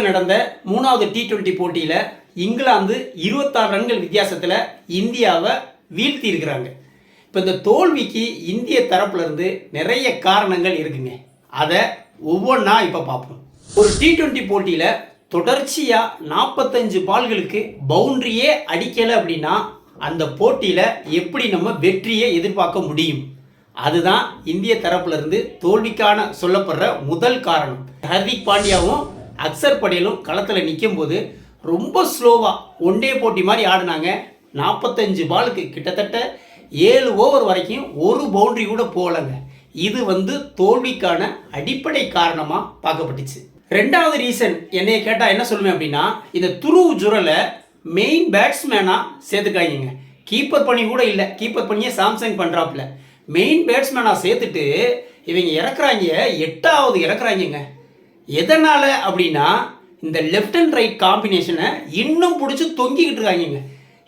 லாகூரில் நடந்த 3வது T20 போட்டியில் இங்கிலாந்து 26 ரன்கள் வித்தியாசத்தில் இந்தியாவை வீழ்த்தி இருக்கிறாங்க. இப்போ இந்த தோல்விக்கு இந்திய தரப்புலேருந்து நிறைய காரணங்கள் இருக்குங்க. அதை ஒவ்வொன்றா இப்போ பார்ப்போம். ஒரு T20 போட்டியில் தொடர்ச்சியாக 45 பால்களுக்கு பவுண்டரியே அடிக்கலை அப்படின்னா அந்த போட்டியில் எப்படி நம்ம வெற்றியை எதிர்பார்க்க முடியும்? அதுதான் இந்திய தரப்புலேருந்து தோல்விக்கான சொல்லப்படுற முதல் காரணம். ஹர்திக் பாண்டியாவும் அக்சர் படேலும் களத்தில் நிற்கும் போது ரொம்ப ஸ்லோவாக ஒன்டே போட்டி மாதிரி ஆடினாங்க. 45 பாலுக்கு கிட்டத்தட்ட 7 ஓவர் வரைக்கும் ஒரு பவுண்டரி கூட போகலைங்க. இது தோல்விக்கான அடிப்படை காரணமாக பார்க்கப்பட்டுச்சு. ரெண்டாவது ரீசன் என்னைய கேட்டால் என்ன சொல்லுவேன் அப்படின்னா, இந்த துருவ் ஜுரலை மெயின் பேட்ஸ்மேனாக சேர்த்துக்காங்க. கீப்பர் பண்ணி கூட இல்லை, கீப்பர் பண்ணியே சாம்சங் பண்ணுறாப்புல. மெயின் பேட்ஸ்மேனாக சேர்த்துட்டு இவங்க இறக்குறாங்க, 8வது இறக்குறாங்க. எதனால் அப்படின்னா இந்த லெஃப்ட் அண்ட் ரைட் காம்பினேஷனை இன்னும் பிடிச்சி தொங்கிக்கிட்டு இருக்காங்க.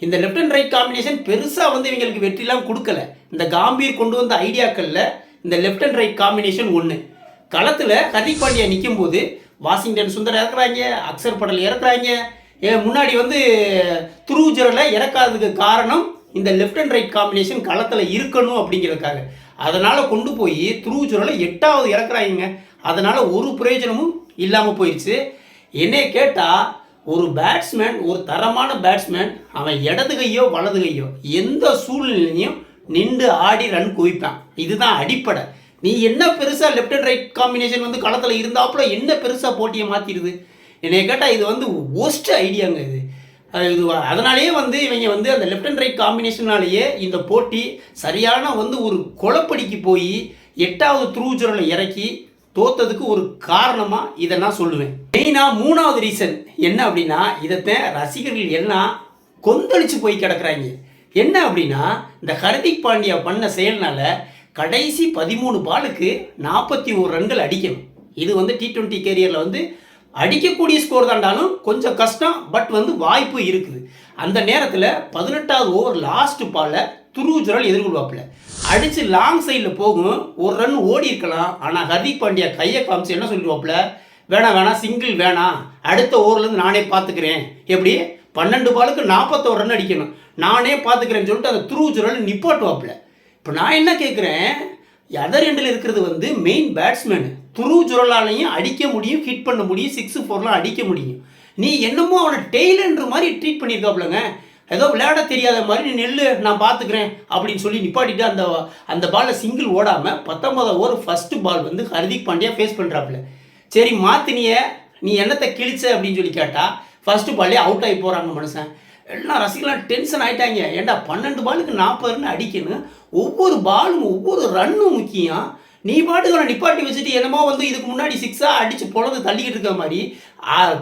இந்த லெஃப்ட் அண்ட் ரைட் காம்பினேஷன் பெருசாக இவங்களுக்கு வெற்றிலாம் கொடுக்கல. இந்த காம்பீர் கொண்டு வந்த ஐடியாக்களில் இந்த லெஃப்ட் அண்ட் ரைட் காம்பினேஷன் ஒன்று. களத்தில் ஹர்திக் பாண்டியா நிற்கும் போது வாஷிங்டன் சுந்தர் இறக்குறாங்க, அக்சர் படேல் இறக்குறாங்க. முன்னாடி துருவ் ஜுரலை இறக்காததுக்கு காரணம் இந்த லெஃப்ட் அண்ட் ரைட் காம்பினேஷன் களத்தில் இருக்கணும் அப்படிங்கிறதுக்காக. அதனால் கொண்டு போய் துருவ் ஜுரலை 8வது இறக்குறாங்க. அதனால் ஒரு பிரயோஜனமும் இல்லாமல் போயிடுச்சு. என்னைய கேட்டால் ஒரு பேட்ஸ்மேன், ஒரு தரமான பேட்ஸ்மேன், அவன் இடது கையோ வலது கையோ எந்த சூழ்நிலையும் நின்று ஆடி ரன் குவிப்பான். இதுதான் அடிப்படை. நீ என்ன பெருசாக லெஃப்ட் அண்ட் ரைட் காம்பினேஷன் களத்தில் இருந்தாப்புல என்ன பெருசாக போட்டியை மாற்றிடுது? என்னைய கேட்டால் இது ஒஸ்ட் ஐடியாங்க. இது அதனாலேயே இவங்க அந்த லெஃப்ட் அண்ட் ரைட் காம்பினேஷனாலேயே இந்த போட்டி சரியான ஒரு குழப்படிக்கு போய் 8வது துருவ் ஜுரலை இறக்கி தோத்ததுக்கு ஒரு காரணமாக இதை நான் சொல்லுவேன். மெயினாக 3வது ரீசன் என்ன அப்படின்னா, இதைத்தான் ரசிகர்கள் எல்லாம் கொந்தளிச்சு போய் கிடக்குறாங்க. என்ன அப்படின்னா, இந்த ஹர்திக் பாண்டியா பண்ண செயல்னால கடைசி 13 பாலுக்கு 41 ரன்கள் அடிக்கணும். இது T20 கேரியரில் அடிக்கக்கூடிய ஸ்கோர் தாண்டாலும் கொஞ்சம் கஷ்டம். பட் வாய்ப்பு இருக்குது. அந்த நேரத்தில் 18வது ஓவர் லாஸ்ட் பாலில் துருவ் ஜுரல் எதிர்கொள்வாப்பில் அடித்து லாங் சைடில் போகும். ஒரு ரன் ஓடி இருக்கலாம். ஆனால் ஹர்திக் பாண்டியா கையை காமிச்சு என்ன சொல்லிடுவாப்புல, வேணாம் சிங்கிள் வேணாம், அடுத்த ஓவர்லேருந்து நானே பார்த்துக்கிறேன். எப்படி 12 பாலுக்கு 41 ரன் அடிக்கணும், நானே பார்த்துக்கிறேன்னு சொல்லிட்டு அந்த துருவ் ஜுரல் நிப்பாட்டுவாப்புல. இப்போ நான் என்ன கேட்குறேன், அதர் எண்டில் இருக்கிறது மெயின் பேட்ஸ்மேனு. துருவ் ஜுரலாலையும் அடிக்க முடியும், ஹிட் பண்ண முடியும், 6 4லாம் அடிக்க முடியும். நீ என்னமோ அவனை டெய்லன்ற மாதிரி ட்ரீட் பண்ணியிருக்காப்புலங்க. ஏதோ விளையாட தெரியாத மாதிரி, நீ நெல்லு நான் பார்த்துக்கிறேன் அப்படின்னு சொல்லி நிப்பாட்டிட்டு அந்த பாலில் சிங்கிள் ஓடாமல் 19வது ஓவர் ஃபஸ்ட்டு பால் ஹர்திக் பாண்டியா ஃபேஸ் பண்ணுறாப்புல. சரி மாற்றினிய, நீ என்னத்தை கிழிச்ச அப்படின்னு சொல்லி கேட்டால் ஃபஸ்ட்டு பால்லே அவுட் ஆகி போகிறாங்க மனுஷன். எல்லாம் ரசிகலாம் டென்ஷன் ஆகிட்டாங்க. ஏன்டா 12 பாலுக்கு 40 ரன் அடிக்கணும், ஒவ்வொரு பாலும் ஒவ்வொரு ரன்னும் முக்கியம். நீ பாட்டுக்கு நிப்பாட்டி வச்சுட்டு என்னமோ இதுக்கு முன்னாடி 6ஆக அடித்து பொழுது தள்ளிக்கிட்டு இருக்க மாதிரி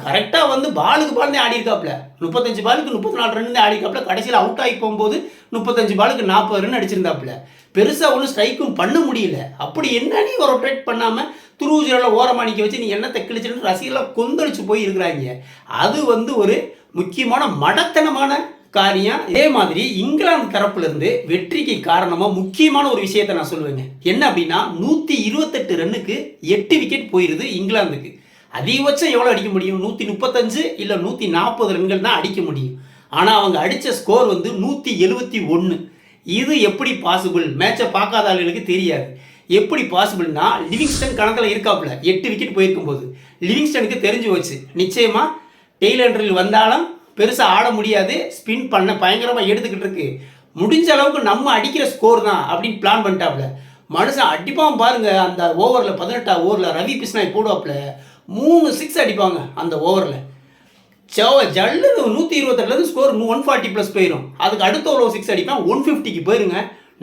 கரெக்டாக பாலுக்கு பால் தான் ஆடி இருக்காப்புல. 35 பாலுக்கு 34 ரன் தான் ஆடி இருக்காப்புல. கடைசியில் அவுட் ஆகி போகும்போது 35 பாலுக்கு 40 ரன் அடிச்சிருந்தாப்புல. பெருசாக ஒன்றும் ஸ்ட்ரைக்கும் பண்ண முடியல. அப்படி என்ன நீ ஒரு ரொட்டேட் பண்ணாமல் துருவ் ஜுரலை ஓரமாக நிற்க வச்சு நீ என்னத்தை கிழிச்சுன்னு ரசிகர்களாக கொந்தளிச்சு போய் இருக்கிறாங்க. அது ஒரு முக்கியமான மடத்தனமான காரியம். இதே மாதிரி இங்கிலாந்து தரப்புலேருந்து வெற்றிக்கு காரணமாக முக்கியமான ஒரு விஷயத்தை நான் சொல்லுவேங்க. என்ன அப்படின்னா, 128 ரன்னுக்கு 8 விக்கெட் போயிடுது இங்கிலாந்துக்கு. அதிகபட்சம் எவ்வளோ அடிக்க முடியும்? 135 இல்லை 140 ரன்கள் தான் அடிக்க முடியும். ஆனால் அவங்க அடித்த ஸ்கோர் 171. இது எப்படி பாசிபிள்? மேட்சை பார்க்காத ஆளுகளுக்கு தெரியாது. எப்படி பாசிபிள்னா, லிவிங்ஸ்டன் கணக்கில் இருக்காப்புல 8 விக்கெட் போயிருக்கும்போது லிவிங்ஸ்டனுக்கு தெரிஞ்சு வச்சு நிச்சயமாக டெய்லண்டரில் வந்தாலும் பெருசாக ஆட முடியாது, ஸ்பின் பண்ண பயங்கரமாக எடுத்துக்கிட்டு இருக்கு, முடிஞ்ச அளவுக்கு நம்ம அடிக்கிற ஸ்கோர் தான் அப்படின்னு பிளான் பண்ணிட்டாப்புல. மனுஷன் அடிப்பான் பாருங்க. அந்த ஓவரில் 18வது ஓவரில் ரவி பிஷ்னாய் போடுவாப்புல 3 6 அடிப்பாங்க அந்த ஓவரில். ஜல்லு 128 ஸ்கோர் 140+ போயிடும். அதுக்கு அடுத்த ஓவர் 6 அடிப்பான் 150க்கு போயிருங்க.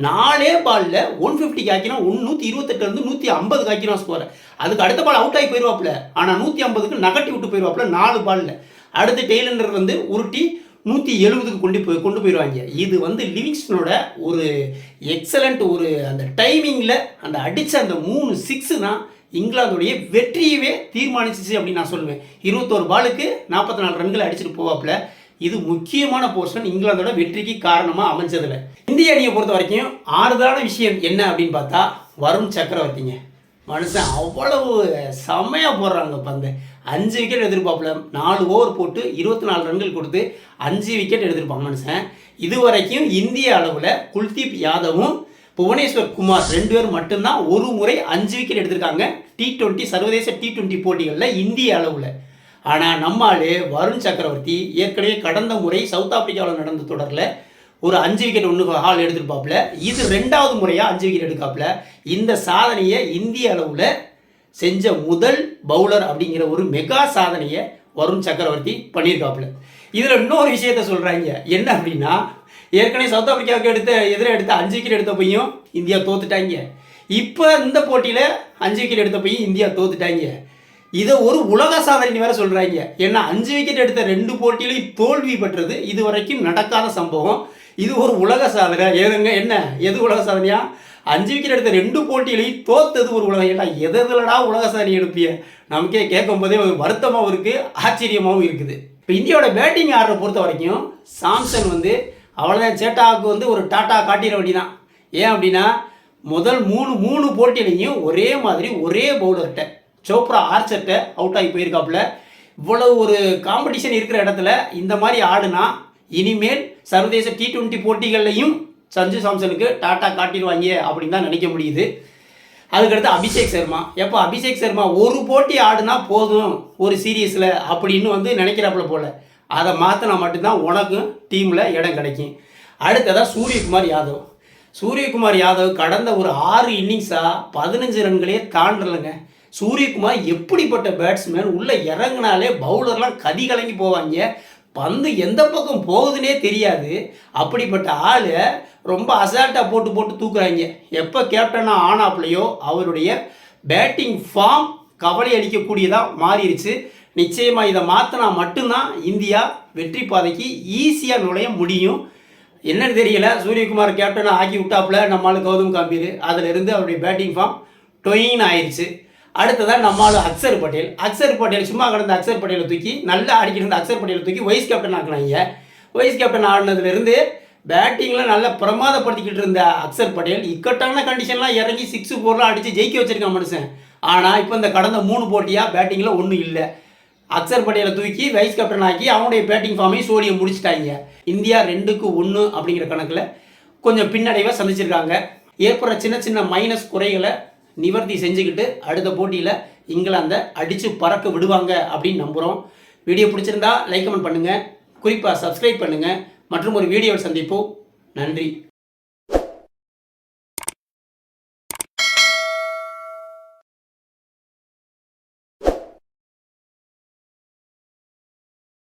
4 பாலில் 150க்கு ஆக்கினா 128 150க்கு ஆக்கினா ஸ்கோரை. அதுக்கு அடுத்த பால் அவுட் ஆகி போயிடுவாப்புல. ஆனால் 150க்கு நகட்டி விட்டு போயிடுவாப்புல 4 பாலில். அடுத்து டெய்லண்டர் உருட்டி 170க்கு கொண்டு போயிடுவாங்க. இது லிவிங்ஸ்டனோட ஒரு எக்ஸலண்ட் அந்த டைமிங்கில் அந்த அடித்த அந்த 3 6 தான் இங்கிலாந்துடைய வெற்றியவே தீர்மானிச்சிச்சு அப்படின்னு நான் சொல்லுவேன். 21 பாலுக்கு 44 ரன்களை அடிச்சுட்டு போவாப்புல. இது முக்கியமான போர்ஷன் இங்கிலாந்தோட வெற்றிக்கு காரணமாக அமைஞ்சதில்லை. இந்திய அணியை பொறுத்த வரைக்கும் ஆறுதலான விஷயம் என்ன அப்படின்னு பார்த்தா வருண் சக்கரவர்த்திங்க. மனுஷன் அவ்வளவு செம்மையாக போடுறாங்க பந்து. 5 விக்கெட் எடுத்திருப்பாப்புல. 4 ஓவர் போட்டு 24 ரன்கள் கொடுத்து 5 விக்கெட் எடுத்திருப்பாங்க மனுஷன். இதுவரைக்கும் இந்திய அளவில் குல்தீப் யாதவும் புவனேஸ்வர் குமார் 2 பேர் மட்டும்தான் ஒரு முறை 5 விக்கெட் எடுத்திருக்காங்க T20 சர்வதேச T20 போட்டிகளில் இந்திய அளவில். ஆனால் நம்மால் வருண் சக்கரவர்த்தி ஏற்கனவே கடந்த முறை சவுத் ஆப்பிரிக்காவில் நடந்த தொடரில் ஒரு 5 விக்கெட் ஒன்று ஹால் எடுத்திருப்பாப்புல. இது 2வது முறையாக 5 விக்கெட் எடுக்காப்புல. இந்த சாதனையை இந்திய அளவில் செஞ்ச முதல் பவுலர் அப்படிங்கிற ஒரு மெகா சாதனையை வருண் சக்கரவர்த்தி பண்ணியிருக்காப்புல. இதில் இன்னொரு விஷயத்த சொல்கிறாங்க. என்ன அப்படின்னா, ஏற்கனவே சவுத் ஆப்பிரிக்காவுக்கு எதிராக 5 விக்கெட் எடுத்தப்பையும் இந்தியா தோத்துட்டாங்க. இப்போ இந்த போட்டியில் 5 விக்கெட் எடுத்தப்பையும் இந்தியா தோத்துட்டாங்க. இதை ஒரு உலக சாதனை வேற சொல்கிறாங்க. ஏன்னா 5 விக்கெட் எடுத்த 2 போட்டியிலையும் தோல்வி பெற்றது இது வரைக்கும் நடக்காத சம்பவம். இது ஒரு உலக சாதனை. என்ன எது உலக சாதனையா? 5 விக்கெட் எடுத்த 2 போட்டியிலையும் தோத்தது ஒரு உலகம். ஏன்னா எதுலடா உலக சாதனை எடுப்பிய? நமக்கே கேட்கும் போதே வருத்தமாகவும் இருக்குது, ஆச்சரியமாகவும் இருக்குது. இப்போ இந்தியாவோட பேட்டிங் ஆடுற பொறுத்த வரைக்கும் சாம்சன் அவ்வளோதான், சேட்டாவுக்கு ஒரு டாட்டா காட்டிட வேண்டிதான். ஏன் அப்படின்னா முதல் மூணு போட்டியிலையும் ஒரே மாதிரி ஒரே பவுலர்கிட்ட சோப்ரா ஆர்ச்சர்கிட்ட அவுட் ஆகி போயிருக்காப்புல. இவ்வளவு ஒரு காம்படிஷன் இருக்கிற இடத்துல இந்த மாதிரி ஆடுனா இனிமேல் சர்வதேச T20 போட்டிகள்லையும் சஞ்சு சாம்சனுக்கு டாட்டா காட்டிடுவாங்க அப்படின்னு தான் நினைக்க முடியுது. அதுக்கடுத்து அபிஷேக் சர்மா. எப்போ அபிஷேக் சர்மா ஒரு போட்டி ஆடுனா போதும் ஒரு சீரீஸில் அப்படின்னு நினைக்கிறாப்புல போல். அதை மாற்றினா மட்டும்தான் உனக்கும் டீமில் இடம் கிடைக்கும். அடுத்ததாக சூரியகுமார் யாதவ் கடந்த ஒரு 6 இன்னிங்ஸாக 15 ரன்களே தாண்டலைங்க. சூரியகுமார் எப்படிப்பட்ட பேட்ஸ்மேன், உள்ளே இறங்கினாலே பவுலர்லாம் கதி கலங்கி போவாங்க. பந்து எந்த பக்கம் போகுதுன்னே தெரியாது. அப்படிப்பட்ட ஆள் ரொம்ப அசால்ட்டாக போட்டு தூக்குறாங்க. எப்போ கேப்டனாக ஆனாப்லையோ அவருடைய பேட்டிங் ஃபார்ம் கவலை அளிக்கக்கூடியதாக மாறிடுச்சு. நிச்சயமாக இதை மாற்றினா மட்டும்தான் இந்தியா வெற்றி பாதைக்கு ஈஸியாக நுழைய முடியும். என்னன்னு தெரியல, சூரியகுமார் கேப்டனாக ஆக்கி விட்டாப்புல நம்மளால் கௌதம் காம்பீர். அதிலிருந்து அவருடைய பேட்டிங் ஃபார்ம் டொயின் ஆயிடுச்சு. அடுத்ததான் நம்மளால் அக்சர் பட்டேல் சும்மா கடந்த அக்சர் பட்டேலை தூக்கி நல்லா ஆடிக்கிட்டு இருந்த அக்சர் பட்டேலை தூக்கி வைஸ் கேப்டன் ஆக்கினாங்க. வைஸ் கேப்டன் ஆடினதுலேருந்து பேட்டிங்கில் நல்லா பிரமாதப்படுத்திக்கிட்டு இருந்த அக்சர் பட்டேல் இக்கட்டான கண்டிஷன்லாம் இறங்கி 6, 4 அடித்து ஜெயிக்க வச்சிருக்கான் மனுஷன். ஆனால் இப்போ இந்த கடந்த 3 போட்டியாக பேட்டிங்கில் ஒன்றும் இல்லை. அக்சர் பட்டேலை தூக்கி வைஸ் கேப்டன் ஆக்கி அவனுடைய பேட்டிங் ஃபார்மையும் சோழியை முடிச்சிட்டாங்க. இந்தியா 2-1 அப்படிங்கிற கணக்கில் கொஞ்சம் பின்னடைவை சந்திச்சிருக்காங்க. ஏற்படுற சின்ன மைனஸ் குறைகளை நிவர்த்தி செஞ்சுக்கிட்டு அடுத்த போட்டியில் இங்கிலாந்தை அடித்து பறக்க விடுவாங்க அப்படின்னு நம்புகிறோம். வீடியோ பிடிச்சிருந்தா லைக் கமெண்ட் பண்ணுங்கள், குறிப்பாக சப்ஸ்கிரைப் பண்ணுங்கள். மற்றும் ஒரு வீடியோவில் சந்திப்போம். நன்றி.